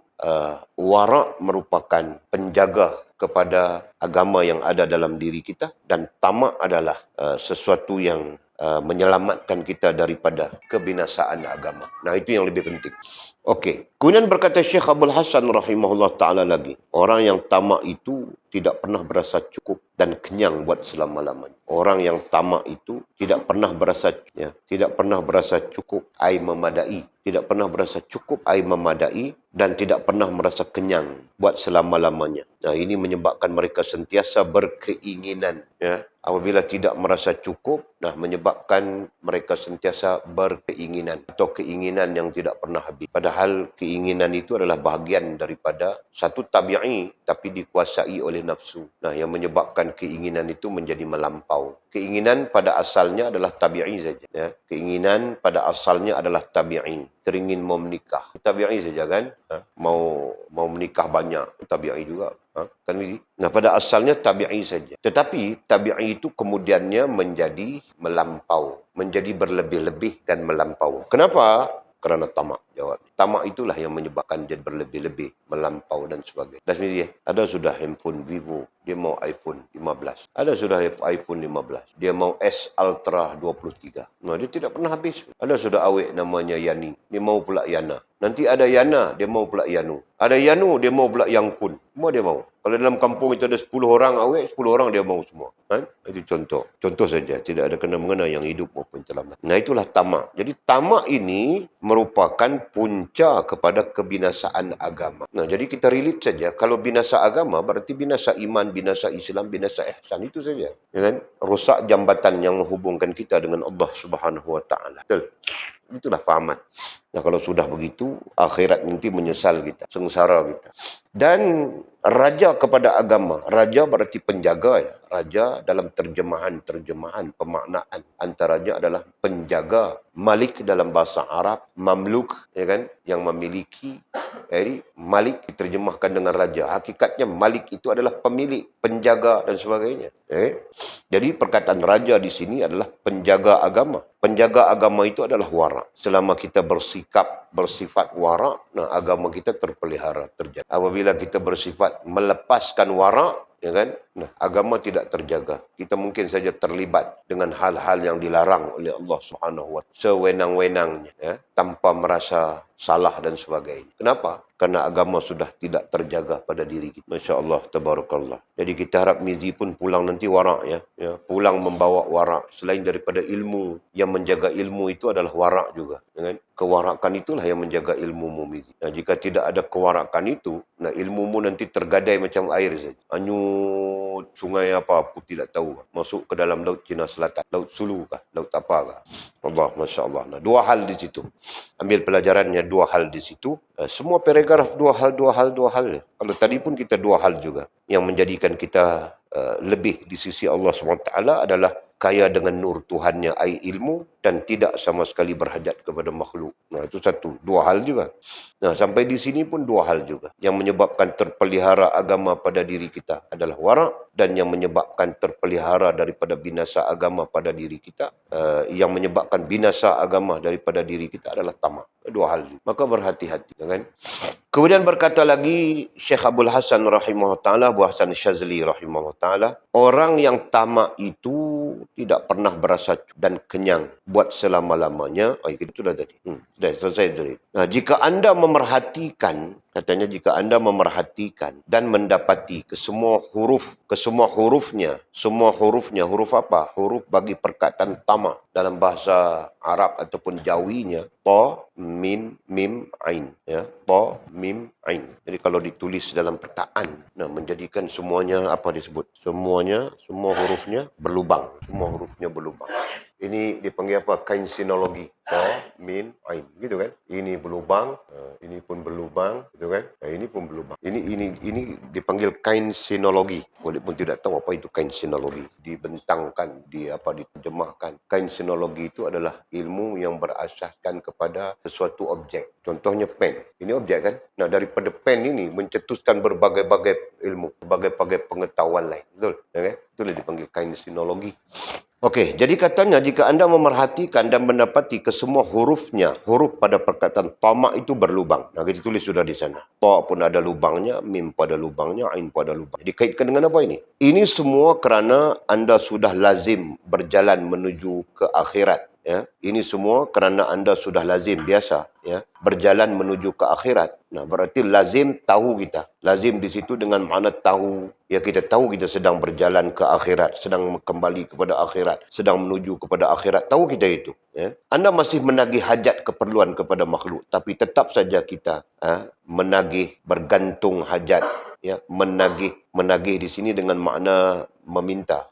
wara' merupakan penjaga kepada agama yang ada dalam diri kita, dan tamak adalah sesuatu yang menyelamatkan kita daripada kebinasaan agama. Nah, itu yang lebih penting. Okey. Kemudian berkata Syekh Abdul Hasan rahimahullah ta'ala lagi, orang yang tamak itu tidak pernah berasa cukup dan kenyang buat selama-lamanya. Orang yang tamak itu tidak pernah berasa cukup, ai memadai. Tidak pernah berasa cukup, ai memadai, dan tidak pernah merasa kenyang buat selama-lamanya. Nah, ini menyebabkan mereka sentiasa berkeinginan. Ya. Apabila tidak merasa cukup, nah menyebabkan mereka sentiasa berkeinginan. Atau keinginan yang tidak pernah habis. Padahal keinginan itu adalah bahagian daripada satu tabi'i, tapi dikuasai oleh nafsu. Nah, yang menyebabkan keinginan itu menjadi melampau. Keinginan pada asalnya adalah tabi'i saja. Ya. Keinginan pada asalnya adalah tabi'i. Teringin mau menikah. Tabi'i saja kan? Mau menikah banyak. Tabi'i juga. Kan begitu? Nah, pada asalnya tabi'i saja. Tetapi tabi'i itu kemudiannya menjadi melampau. Menjadi berlebih-lebih dan melampau. Kenapa? Kerana tamak. Jawab. Tamak itulah yang menyebabkan dia berlebih-lebih, melampau dan sebagainya. Dan sendiri, ada sudah handphone Vivo, dia mau iPhone 15. Ada sudah iPhone 15, dia mau S Ultra 23. Nah, dia tidak pernah habis. Ada sudah awet namanya Yani, dia mau pula Yana. Nanti ada Yana, dia mau pula Yanu. Ada Yanu, dia mau pula Yangkun. Semua dia mau. Kalau dalam kampung itu ada 10 orang awet, 10 orang dia mau semua. Itu contoh. Contoh saja. Tidak ada kena-mengena yang hidup maupun selamat. Nah, itulah tamak. Jadi tamak ini merupakan punca kepada kebinasaan agama. Nah, jadi kita relate saja. Kalau binasa agama, berarti binasa iman, binasa Islam, binasa ihsan. Itu saja. Ya kan? Rosak jambatan yang menghubungkan kita dengan Allah Subhanahu Wa Taala. Betul? Itulah fahaman. Nah, kalau sudah begitu, akhirat nanti menyesal kita. Sengsara kita. Dan raja kepada agama. Raja berarti penjaga ya. Raja dalam terjemahan pemaknaan antaranya adalah penjaga. Malik dalam bahasa Arab, mamluk ya kan, yang memiliki. Jadi malik diterjemahkan dengan raja. Hakikatnya malik itu adalah pemilik, penjaga dan sebagainya. Jadi perkataan raja di sini adalah penjaga agama. Penjaga agama itu adalah wara. Selama kita bersifat wara, nah agama kita terpelihara, terjaga. Apabila kita bersifat melepaskan wara, ya kan? Nah, agama tidak terjaga. Kita mungkin saja terlibat dengan hal-hal yang dilarang oleh Allah Subhanahu wa taala sewenang-wenangnya, ya, tanpa merasa salah dan sebagainya. Kenapa? Karena agama sudah tidak terjaga pada diri kita. Masya-Allah, tabarakallah. Jadi kita harap Mizi pun pulang nanti wara ya. Pulang membawa wara. Selain daripada ilmu, yang menjaga ilmu itu adalah wara juga, ya kan? Kewarakan itulah yang menjaga ilmumu, Mizi. Nah, jika tidak ada kewarakan itu, nah ilmumu nanti tergadai macam air saja. Hanyut sungai apa, aku tidak tahu. Masuk ke dalam laut Cina Selatan. Laut Sulu kah? Laut apa kah? Allah, Masya Allah. Nah, dua hal di situ. Ambil pelajarannya dua hal di situ. Semua paragraf dua hal. Kalau tadi pun kita dua hal juga. Yang menjadikan kita lebih di sisi Allah SWT adalah kaya dengan nur Tuhannya, ai ilmu, dan tidak sama sekali berhajat kepada makhluk. Nah, itu satu. Dua hal juga. Nah, sampai di sini pun dua hal juga. Yang menyebabkan terpelihara agama pada diri kita adalah wara, dan yang menyebabkan terpelihara daripada binasa agama pada diri kita, yang menyebabkan binasa agama daripada diri kita adalah tamak. Dua hal juga. Maka berhati-hati. Kan? Kemudian berkata lagi Syekh Abdul Hasan rahimahullah ta'ala, Abu Hasan Syazli rahimahullah ta'ala, orang yang tamak itu tidak pernah berasa dan kenyang buat selama-lamanya. Itu sudah tadi. Sudah selesai tadi. Nah, jika anda memerhatikan, katanya jika anda memerhatikan dan mendapati kesemua hurufnya, huruf apa? Huruf bagi perkataan tamak dalam bahasa Arab ataupun Jawinya, ta, min, mim, ain. Ya, ta, mim, ain. Jadi kalau ditulis dalam perkataan, nah menjadikan semuanya apa disebut? Semua hurufnya berlubang. Semua hurufnya berlubang. Ini dipanggil apa? Kainsinologi. Ta, min, ain. Gitu kan? Ini berlubang, ini pun berlubang, gitu kan? Ini pun berlubang. Ini dipanggil kainsinologi. Walaupun tidak tahu apa itu kainsinologi. Dibentangkan, diterjemahkan. Kainsinologi itu adalah ilmu yang berasaskan kepada sesuatu objek. Contohnya pen. Ini objek kan? Nah, daripada pen ini mencetuskan berbagai-bagai ilmu, berbagai-bagai pengetahuan lain. Betul? Ya kan? Itulah dipanggil kainsinologi. Okey, jadi katanya jika anda memerhatikan dan mendapati kesemua huruf pada perkataan tamak itu berlubang. Nah, kita tulis sudah di sana. Ta pun ada lubangnya, mim pada lubangnya, ain pada lubang. Dikaitkan dengan apa ini? Ini semua kerana anda sudah lazim berjalan menuju ke akhirat. Ya, ini semua kerana anda sudah lazim biasa ya berjalan menuju ke akhirat. Nah, berarti lazim tahu kita. Lazim di situ dengan makna tahu. Ya, kita tahu kita sedang berjalan ke akhirat, sedang kembali kepada akhirat, sedang menuju kepada akhirat. Tahu kita itu. Ya. Anda masih menagih hajat keperluan kepada makhluk, tapi tetap saja kita menagih bergantung hajat. Ya, menagih di sini dengan makna meminta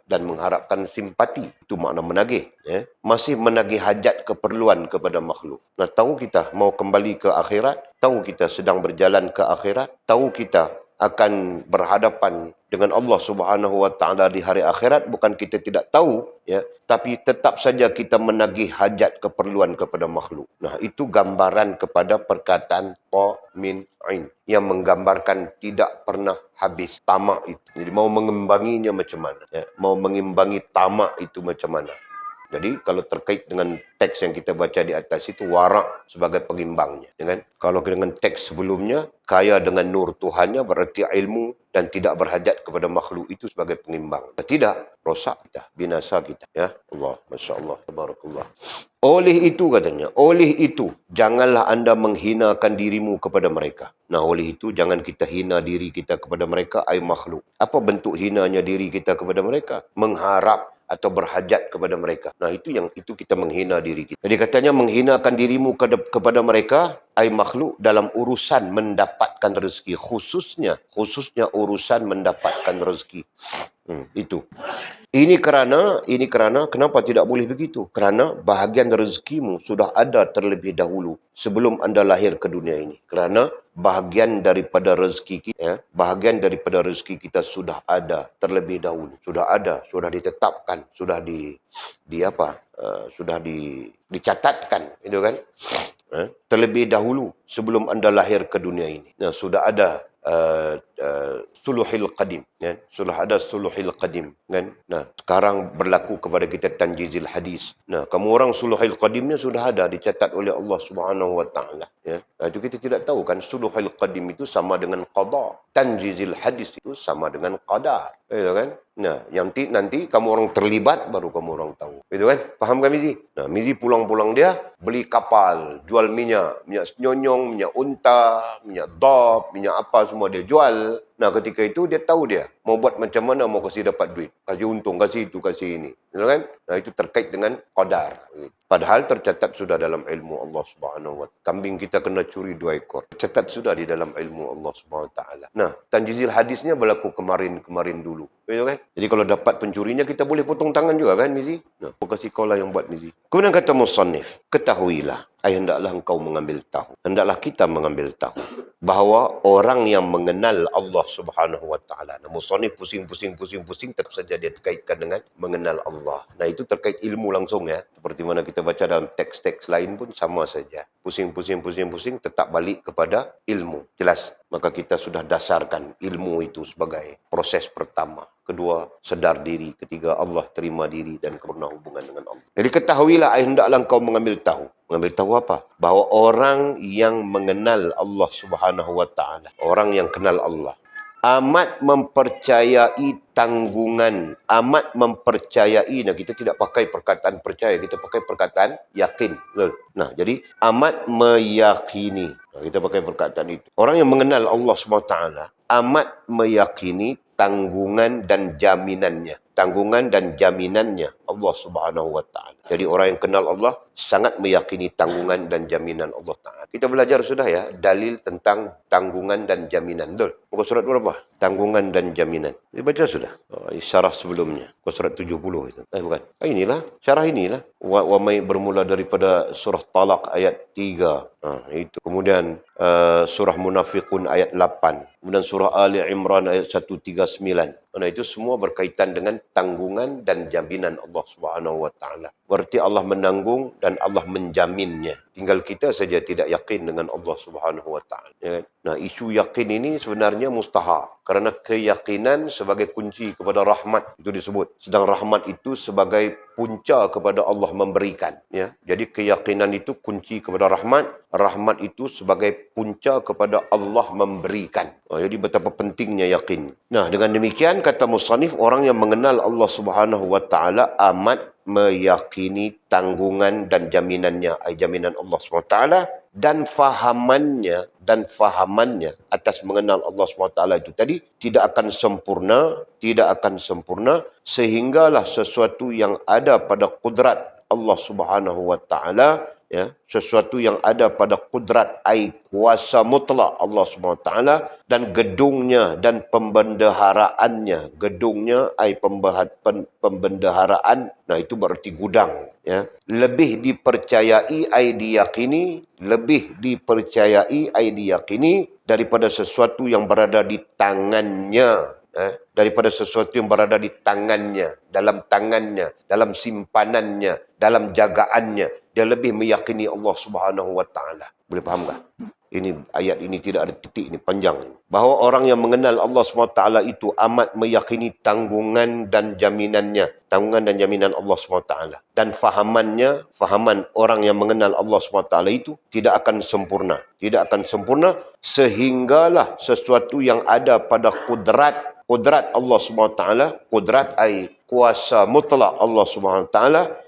dan mengharapkan simpati. Itu makna menagih. Ya. Masih menagih hajat keperluan kepada makhluk. Nah, tahu kita mau kembali ke akhirat, tahu kita sedang berjalan ke akhirat, tahu kita akan berhadapan dengan Allah Subhanahu wa taala di hari akhirat, bukan kita tidak tahu ya, tapi tetap saja kita menagih hajat keperluan kepada makhluk. Nah, itu gambaran kepada perkataan ta, min, ain yang menggambarkan tidak pernah habis tamak itu. Jadi mau mengimbanginya macam mana ya? Mau mengimbangi tamak itu macam mana? Jadi kalau terkait dengan teks yang kita baca di atas itu wara' sebagai pengimbangnya. Ya kan? Kalau dengan teks sebelumnya, kaya dengan nur Tuhannya berarti ilmu dan tidak berhajat kepada makhluk itu sebagai pengimbang. Tidak, rosak kita, binasa kita. Ya Allah, Masya Allah, Tabarakallah. Oleh itu katanya, oleh itu janganlah anda menghinakan dirimu kepada mereka. Nah, oleh itu jangan kita hina diri kita kepada mereka, ai makhluk. Apa bentuk hinanya diri kita kepada mereka? Mengharap atau berhajat kepada mereka. Nah, itu kita menghina diri kita. Jadi katanya menghinakan dirimu kepada mereka, ai makhluk, dalam urusan mendapatkan rezeki, khususnya urusan mendapatkan rezeki. Itu. Ini kerana kenapa tidak boleh begitu? Kerana bahagian rezekimu sudah ada terlebih dahulu sebelum anda lahir ke dunia ini. Kerana bahagian daripada rezeki kita, ya, bahagian daripada rezeki kita sudah ada terlebih dahulu, sudah ada, sudah ditetapkan, sudah dicatatkan, itu kan? Terlebih dahulu sebelum anda lahir ke dunia ini. Nah, sudah ada suluhil qadim, kan? Sudah ada suluhil qadim, kan? Nah, sekarang berlaku kepada kita tanjizil hadis. Nah, kamu orang suluhil qadimnya sudah ada dicatat oleh Allah Subhanahu wa taala, ya. Nah, itu kita tidak tahu kan suluhil qadim itu sama dengan qada. Tanjizil hadis itu sama dengan qadar, gitu kan? Nah, yang nanti kamu orang terlibat baru kamu orang tahu. Gitu kan? Faham kan Mizi? Nah, Mizi pulang-pulang dia beli kapal, jual minyak senyonyong, minyak unta, minyak dop, minyak apa semua dia jual. Nah, ketika itu dia tahu dia mau buat macam mana mau kasih dapat duit. Kasih untung, kasih itu, kasih ini. Gitu kan? Nah, itu terkait dengan qadar. Padahal tercatat sudah dalam ilmu Allah Subhanahu wa taala. Kambing kita kena curi 2 ekor. Tercatat sudah di dalam ilmu Allah Subhanahu wa taala. Nah, tanjizil hadisnya berlaku kemarin dulu. Betul kan? Jadi kalau dapat pencurinya kita boleh potong tangan juga kan Mizi? Nah, kasih kau lah yang buat Mizi. Kemudian kata musannif, ketahuilah, hendaklah engkau mengambil tahu. Hendaklah kita mengambil tahu bahawa orang yang mengenal Allah Subhanahu wa taala. Nah, musannif pusing tetap saja dia terkaitkan dengan mengenal Allah. Nah, itu terkait ilmu langsung ya. Seperti mana kita baca dalam teks-teks lain pun sama saja. Pusing tetap balik kepada ilmu. Jelas. Maka kita sudah dasarkan ilmu itu sebagai proses pertama. Kedua, sedar diri. Ketiga, Allah terima diri dan pernah hubungan dengan Allah. Jadi ketahuilah, hendaklah engkau mengambil tahu. Mengambil tahu apa? Bahawa orang yang mengenal Allah Subhanahu wa taala, orang yang kenal Allah, amat mempercayai tanggungan, amat mempercayai. Nah, kita tidak pakai perkataan percaya, kita pakai perkataan yakin. Betul? Nah, jadi amat meyakini. Nah, kita pakai perkataan itu. Orang yang mengenal Allah SWT amat meyakini tanggungan dan jaminannya. Tanggungan dan jaminannya Allah Subhanahu wa taala. Jadi orang yang kenal Allah sangat meyakini tanggungan dan jaminan Allah Taala. Kita belajar sudah ya dalil tentang tanggungan dan jaminan. Betul? Muka surat berapa? Tanggungan dan jaminan. Dibaca sudah. Syarah sebelumnya. Muka surat 70 itu. Bukan. Inilah. Syarah inilah. Wa may bermula daripada surah Talaq ayat 3. Itu. Kemudian surah Munafiqun ayat 8. Kemudian surah Ali Imran ayat 139. Nah, itu semua berkaitan dengan tanggungan dan jaminan Allah Subhanahu wa taala. Berarti Allah menanggung dan Allah menjaminnya. Tinggal kita saja tidak yakin dengan Allah Subhanahu wa taala. Ya. Nah, isu yakin ini sebenarnya mustahak. Kerana keyakinan sebagai kunci kepada rahmat itu disebut. Sedang rahmat itu sebagai punca kepada Allah memberikan. Ya. Jadi keyakinan itu kunci kepada rahmat. Rahmat itu sebagai punca kepada Allah memberikan. Jadi betapa pentingnya yakin. Nah, dengan demikian kata musannif, orang yang mengenal Allah Subhanahu wa taala amat meyakini tanggungan dan jaminannya, jaminan Allah SWT, dan fahamannya atas mengenal Allah SWT itu tadi tidak akan sempurna sehinggalah sesuatu yang ada pada kudrat Allah Subhanahu wa taala, ya, sesuatu yang ada pada kudrat kuasa mutlak Allah SWT dan gedungnya dan pembendaharaannya. Gedungnya pembendaharaan. Nah, itu berarti gudang, ya. Lebih dipercayai diyakini daripada sesuatu yang berada di tangannya. Daripada sesuatu yang berada di tangannya, dalam simpanannya, dalam jagaannya. Dia lebih meyakini Allah Subhanahu wa taala. Boleh faham tak? Ini ayat ini tidak ada titik, ini panjang. Bahawa orang yang mengenal Allah SWT itu amat meyakini tanggungan dan jaminannya. Tanggungan dan jaminan Allah SWT. Dan fahaman orang yang mengenal Allah SWT itu tidak akan sempurna. Tidak akan sempurna sehinggalah sesuatu yang ada pada kudrat Allah SWT, kudrat kuasa mutlak Allah SWT,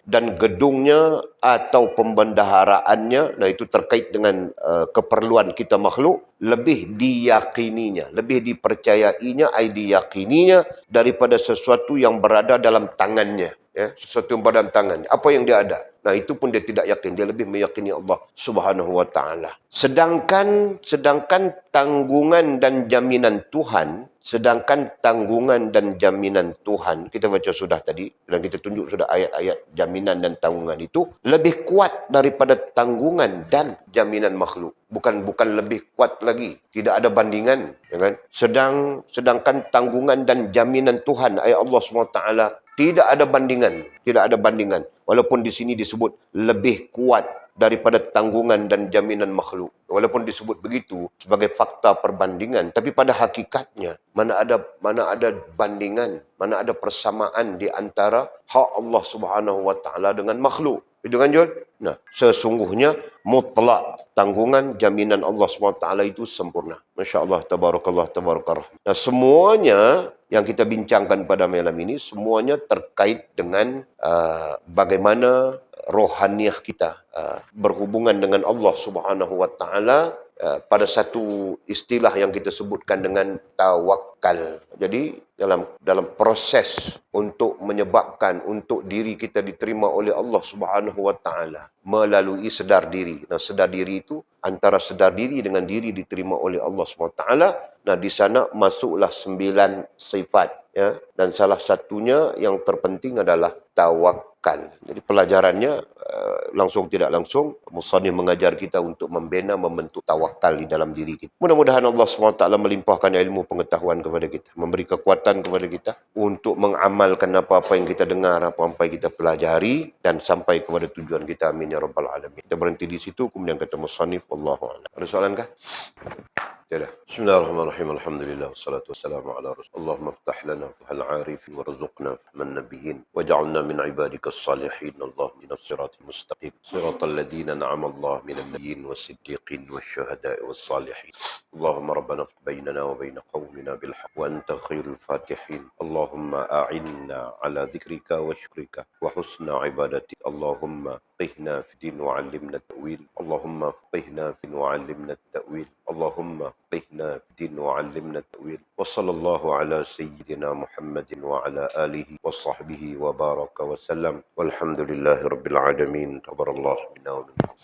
dan gedungnya atau pembendaharaannya, nah itu terkait dengan keperluan kita makhluk, lebih diyakininya, lebih dipercayainya, diyakininya daripada sesuatu yang berada dalam tangannya. Ya, sesuatu yang berada dalam tangannya. Apa yang dia ada? Nah, itu pun dia tidak yakin. Dia lebih meyakini Allah Subhanahu wa taala. Sedangkan tanggungan dan jaminan Tuhan, kita baca sudah tadi dan kita tunjuk sudah ayat-ayat jaminan dan tanggungan itu lebih kuat daripada tanggungan dan jaminan makhluk. bukan lebih kuat lagi. Tidak ada bandingan, ya kan? Sedangkan tanggungan dan jaminan Tuhan, ayat Allah SWT, tidak ada bandingan, tidak ada bandingan. Walaupun di sini disebut lebih kuat daripada tanggungan dan jaminan makhluk. Walaupun disebut begitu sebagai fakta perbandingan, tapi pada hakikatnya mana ada bandingan, mana ada persamaan di antara hak Allah Subhanahu wa taala dengan makhluk. Itu kan, Jul? Nah, sesungguhnya mutlak tanggungan jaminan Allah SWT itu sempurna. Masya Allah, tabarakallah, tabarakallah. Nah, semuanya yang kita bincangkan pada malam ini, semuanya terkait dengan bagaimana rohaniah kita berhubungan dengan Allah Subhanahu wa taala pada satu istilah yang kita sebutkan dengan tawakal. Jadi dalam proses untuk menyebabkan untuk diri kita diterima oleh Allah Subhanahu wa taala melalui sedar diri. Nah, sedar diri itu antara sedar diri dengan diri diterima oleh Allah Subhanahu wa taala. Nah, di sana masuklah 9 sifat, ya. Dan salah satunya yang terpenting adalah tawakal. Jadi pelajarannya langsung tidak langsung musannif mengajar kita untuk membina, membentuk tawakal di dalam diri kita. Mudah-mudahan Allah SWT melimpahkan ilmu pengetahuan kepada kita, memberi kekuatan kepada kita untuk mengamalkan apa-apa yang kita dengar, apa-apa yang kita pelajari dan sampai kepada tujuan kita. Amin ya rabbal alamin. Kita berhenti di situ, kemudian kata musannif, wallahu a'lam. Ada soalan kah? Tidak. Bismillahirrahmanirrahim. Alhamdulillah. Wassalatu wassalamu ala rasul. Allahumma ftah lana fahal arifin warzuqna fahman nabiyyin. Waj'alna min ibadika as-salihin. Allahumma siratal mustaqim. Siratal ladhina an'ama Allah minan nabiyyin was-siddiqin wasyuhada'i was-salihin. Allahumma rabbana ftah bainana wa bain qaumina bil haqq wa anta khairul fatihin. Allahumma a'inna ala dhikrika wa syukrika wa husna ibadatik. Allahumma فقهنا في الدين وعلمنا التأويل اللهم فقهنا في الدين وعلمنا التأويل اللهم فقهنا في الدين وعلمنا التأويل وصلى الله على سيدنا محمد وعلى آله وصحبه وبارك وسلم والحمد لله رب العالمين تبارك الله منا ومنكم.